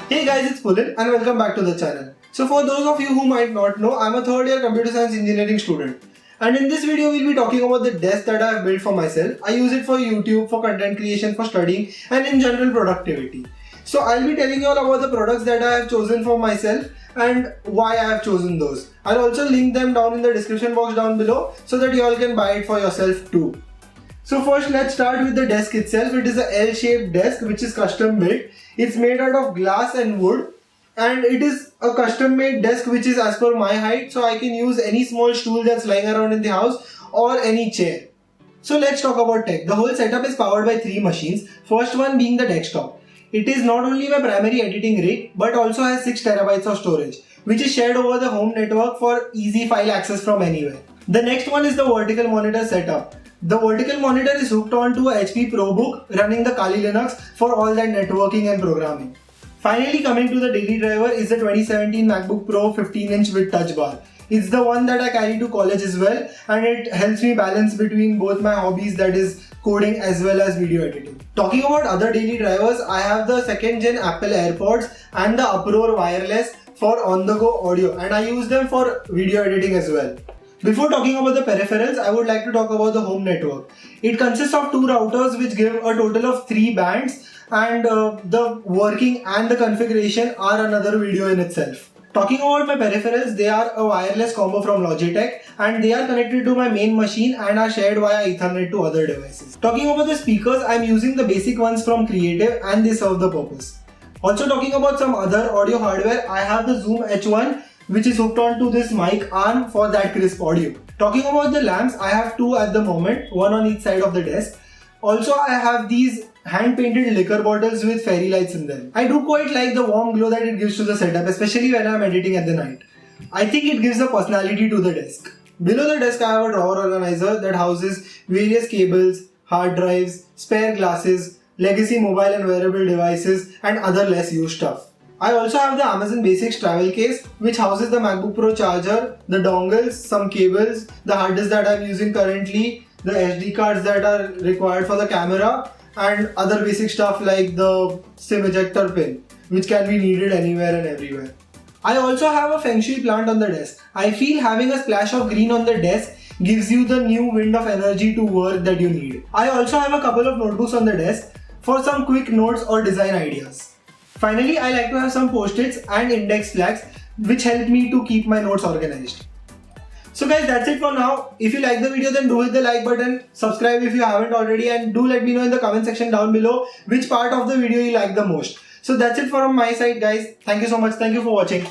Hey guys, it's Pulin and welcome back to the channel. So for those of you who might not know, I'm a third year computer science engineering student. And in this video, we'll be talking about the desk that I have built for myself. I use it for YouTube, for content creation, for studying and in general productivity. So I'll be telling you all about the products that I have chosen for myself and why I have chosen those. I'll also link them down in the description box down below so that you all can buy it for yourself too. So first let's start with the desk itself. It is a L-shaped desk which is custom built. It's made out of glass and wood and it is a custom made desk which is as per my height, so I can use any small stool that's lying around in the house or any chair. So let's talk about tech. The whole setup is powered by 3 machines. First one being the desktop. It is not only my primary editing rig but also has 6 terabytes of storage which is shared over the home network for easy file access from anywhere. The next one is the vertical monitor setup. The vertical monitor is hooked onto a HP Probook running the Kali Linux for all that networking and programming. Finally, coming to the daily driver is the 2017 Macbook Pro 15-inch with touch bar. It's the one that I carry to college as well and it helps me balance between both my hobbies, that is coding as well as video editing. Talking about other daily drivers, I have the 2nd gen Apple AirPods and the Uproar wireless for on-the-go audio, and I use them for video editing as well. Before talking about the peripherals, I would like to talk about the home network. It consists of 2 routers which give a total of 3 bands, and the working and the configuration are another video in itself. Talking about my peripherals, they are a wireless combo from Logitech and they are connected to my main machine and are shared via Ethernet to other devices. Talking about the speakers, I am using the basic ones from Creative and they serve the purpose. Also talking about some other audio hardware, I have the Zoom H1 which is hooked onto this mic arm for that crisp audio. Talking about the lamps, I have 2 at the moment, one on each side of the desk. Also, I have these hand-painted liquor bottles with fairy lights in them. I do quite like the warm glow that it gives to the setup, especially when I am editing at the night. I think it gives a personality to the desk. Below the desk, I have a drawer organizer that houses various cables, hard drives, spare glasses, legacy mobile and wearable devices, and other less used stuff. I also have the Amazon Basics travel case which houses the MacBook Pro charger, the dongles, some cables, the hard disk that I am using currently, the SD cards that are required for the camera, and other basic stuff like the SIM ejector pin which can be needed anywhere and everywhere. I also have a Feng Shui plant on the desk. I feel having a splash of green on the desk gives you the new wind of energy to work that you need. I also have a couple of notebooks on the desk for some quick notes or design ideas. Finally, I like to have some post-its and index flags which help me to keep my notes organized. So guys, that's it for now. If you like the video, then do hit the like button, subscribe if you haven't already, and do let me know in the comment section down below which part of the video you like the most. So that's it from my side guys. Thank you so much. Thank you for watching.